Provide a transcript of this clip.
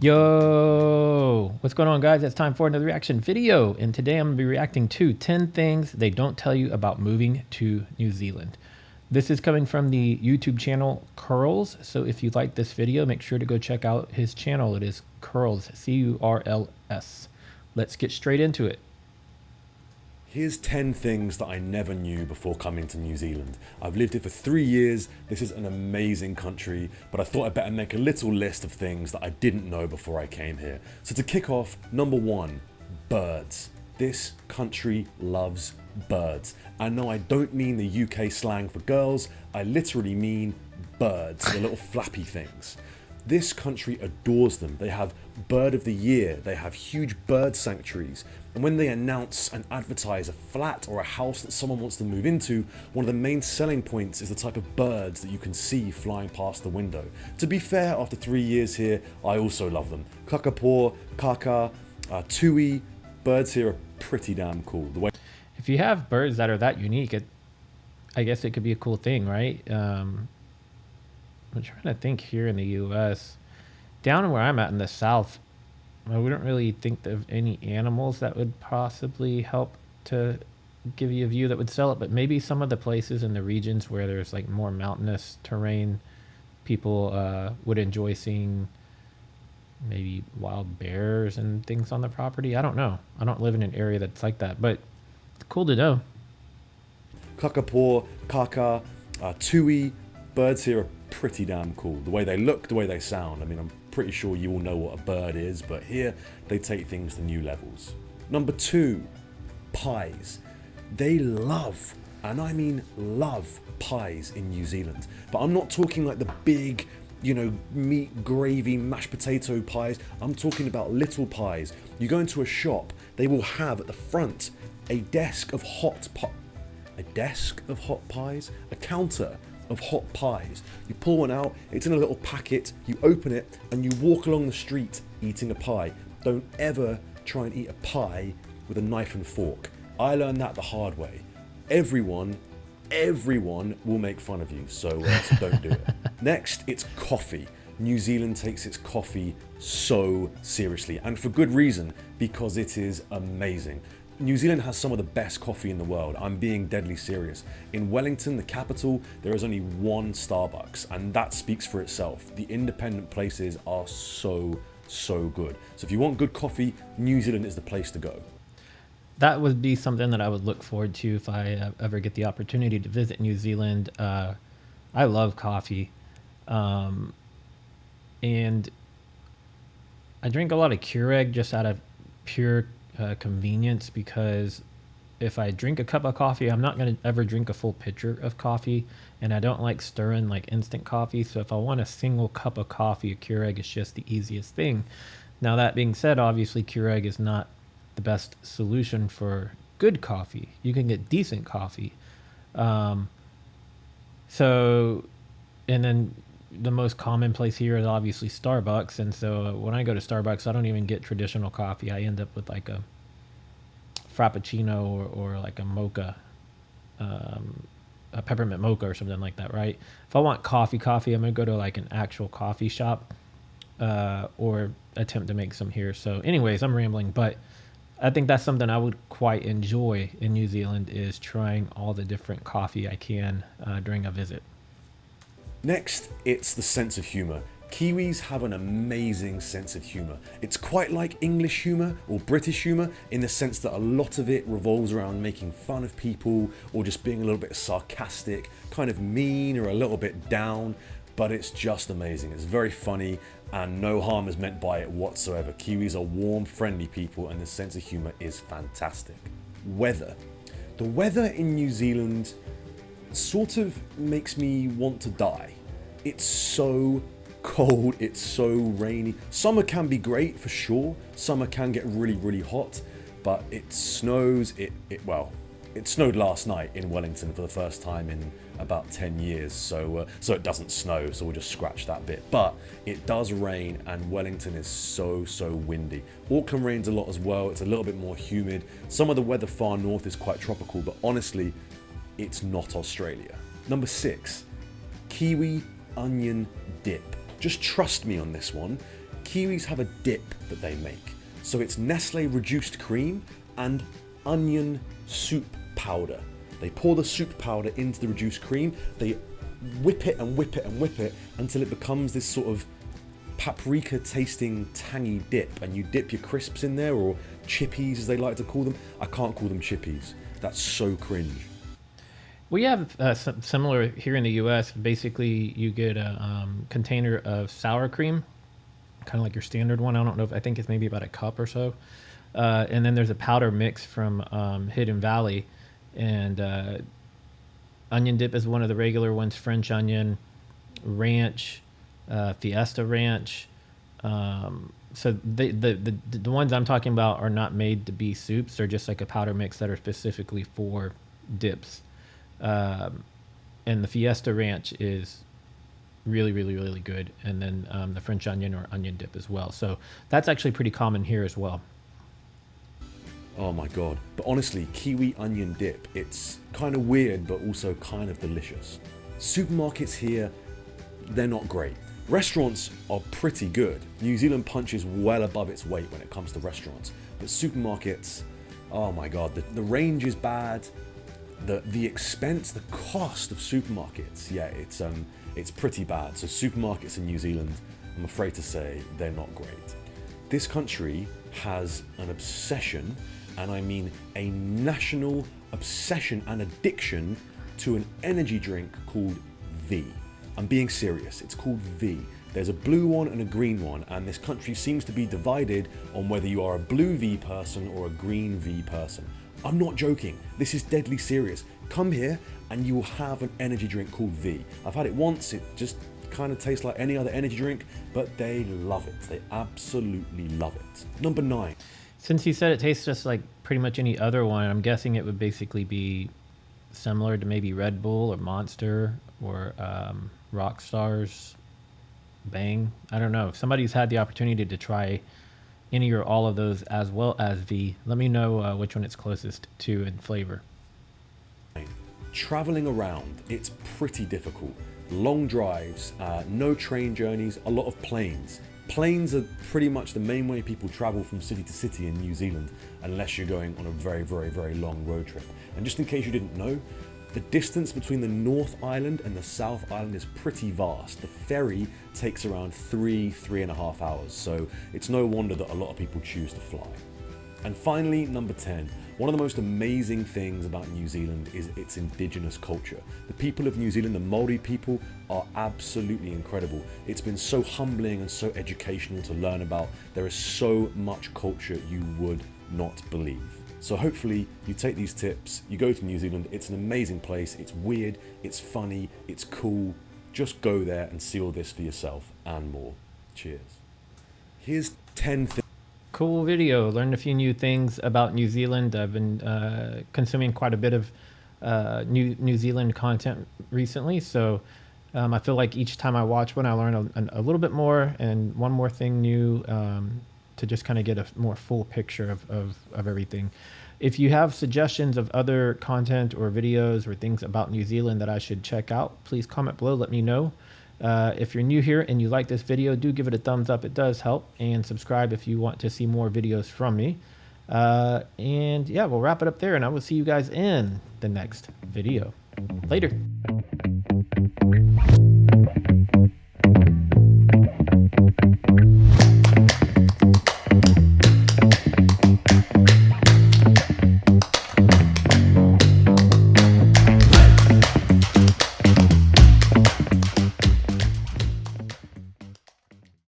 Yo, what's going on, guys? It's time for another reaction video, and today I'm going to be reacting to 10 things they don't tell you about moving to New Zealand. This is coming from the YouTube channel Curls, so if you like this video, make sure to go check out his channel. It is Curls, C-U-R-L-S. Let's get straight into it. Here's 10 things that I never knew before coming to New Zealand. I've lived here for 3 years. This is an amazing country, but I thought I'd better make a little list of things that I didn't know before I came here. So to kick off, number 1, birds. This country loves birds. And no, I don't mean the UK slang for girls. I literally mean birds, the little flappy things. This country adores them. They have bird of the year. They have huge bird sanctuaries. And when they announce and advertise a flat or a house that someone wants to move into, one of the main selling points is the type of birds that you can see flying past the window. To be fair, after 3 years here, I also love them. Kakapo, kaka, tui, birds here are pretty damn cool. The way If you have birds that are that unique, I guess it could be a cool thing, right? I'm trying to think here in the US. Down where I'm at in the South, we don't really think of any animals that would possibly help to give you a view that would sell it, but maybe some of the places in the regions where there's like more mountainous terrain, people would enjoy seeing maybe wild bears and things on the property. I don't know. I don't live in an area that's like that, but it's cool to know. Kakapo, kaka, tui, birds here are pretty damn cool. The way they look, the way they sound. I mean, I'm pretty sure you all know what a bird is, but here they take things to new levels. Number 2, pies. They love, and I mean love, pies in New Zealand. But I'm not talking like the big, meat, gravy, mashed potato pies. I'm talking about little pies. You go into a shop, they will have at the front a desk of hot pies, a counter of hot pies. You pull one out, it's in a little packet, you open it, and you walk along the street eating a pie. Don't ever try and eat a pie with a knife and fork. I learned that the hard way. Everyone will make fun of you, so don't do it. Next, it's coffee. New Zealand takes its coffee so seriously, and for good reason, because it is amazing. New Zealand has some of the best coffee in the world. I'm being deadly serious. In Wellington, the capital, there is only one Starbucks, and that speaks for itself. The independent places are so good. So if you want good coffee, New Zealand is the place to go. That would be something that I would look forward to if I ever get the opportunity to visit New Zealand. I love coffee, and I drink a lot of Keurig just out of pure convenience, because if I drink a cup of coffee, I'm not going to ever drink a full pitcher of coffee, and I don't like stirring like instant coffee. So if I want a single cup of coffee, a Keurig is just the easiest thing. Now, that being said, obviously Keurig is not the best solution for good coffee. You can get decent coffee. And then the most common place here is obviously Starbucks, and so when I go to Starbucks, I don't even get traditional coffee. I end up with like a frappuccino or like a mocha, a peppermint mocha or something like that, right? If I want coffee, I'm gonna go to like an actual coffee shop, or attempt to make some here. So anyways, I'm rambling, but I think that's something I would quite enjoy in New Zealand, is trying all the different coffee I can during a visit. Next, it's the sense of humor. Kiwis have an amazing sense of humor. It's quite like English humor or British humor, in the sense that a lot of it revolves around making fun of people or just being a little bit sarcastic, kind of mean or a little bit down, but it's just amazing. It's very funny and no harm is meant by it whatsoever. Kiwis are warm, friendly people, and the sense of humor is fantastic. Weather. The weather in New Zealand sort of makes me want to die. It's so cold, it's so rainy. Summer can be great for sure. Summer can get really hot, but it snows. It snowed last night in Wellington for the first time in about 10 years, so it doesn't snow, so we'll just scratch that bit. But it does rain, and Wellington is so windy. Auckland rains a lot as well. It's a little bit more humid. Some of the weather far north is quite tropical, but honestly, it's not Australia. Number 6, kiwi onion dip. Just trust me on this one. Kiwis have a dip that they make. So it's Nestle reduced cream and onion soup powder. They pour the soup powder into the reduced cream, they whip it and whip it and whip it until it becomes this sort of paprika tasting tangy dip, and you dip your crisps in there, or chippies as they like to call them. I can't call them chippies. That's so cringe. We have similar here in the U.S. Basically, you get a container of sour cream, kind of like your standard one. I don't know if I think it's maybe about a cup or so, and then there's a powder mix from Hidden Valley, and onion dip is one of the regular ones. French onion, ranch, Fiesta ranch. So the ones I'm talking about are not made to be soups. They're just like a powder mix that are specifically for dips. And the Fiesta ranch is really, really, really good. And then the French onion or onion dip as well. So that's actually pretty common here as well. Oh my god. But honestly, kiwi onion dip, it's kind of weird but also kind of delicious. Supermarkets here, they're not great. Restaurants are pretty good. New Zealand punches well above its weight when it comes to restaurants. But supermarkets, oh my god, the range is bad. The expense, the cost of supermarkets, yeah, it's pretty bad. So supermarkets in New Zealand, I'm afraid to say, they're not great. This country has an obsession, and I mean a national obsession and addiction to an energy drink called V. I'm being serious, it's called V. There's a blue one and a green one, and this country seems to be divided on whether you are a blue V person or a green V person. I'm not joking, this is deadly serious. Come here and you will have an energy drink called V. I've had it once, it just kind of tastes like any other energy drink, but they love it. They absolutely love it. Number 9. Since you said it tastes just like pretty much any other one, I'm guessing it would basically be similar to maybe Red Bull or Monster or Rockstar's Bang. I don't know. If somebody's had the opportunity to try any or all of those as well as V, let me know which one it's closest to in flavor. Traveling around, it's pretty difficult. Long drives, no train journeys, a lot of planes. Planes are pretty much the main way people travel from city to city in New Zealand, unless you're going on a very, very, very long road trip. And just in case you didn't know, the distance between the North Island and the South Island is pretty vast. The ferry takes around 3.5 hours, so it's no wonder that a lot of people choose to fly. And finally, number 10. One of the most amazing things about New Zealand is its indigenous culture. The people of New Zealand, the Maori people, are absolutely incredible. It's been so humbling and so educational to learn about. There is so much culture you would not believe. So hopefully you take these tips, you go to New Zealand. It's an amazing place. It's weird, it's funny, it's cool. Just go there and see all this for yourself and more. Cheers. Here's 10 things. Cool video. Learned a few new things about New Zealand. I've been consuming quite a bit of New Zealand content recently, so I feel like each time I watch one, I learn a little bit more and one more thing new to just kind of get a more full picture of everything. If you have suggestions of other content or videos or things about New Zealand that I should check out, please comment below, let me know. If you're new here and you like this video, do give it a thumbs up. It does help. And subscribe if you want to see more videos from me. And yeah, we'll wrap it up there, and I will see you guys in the next video. Later.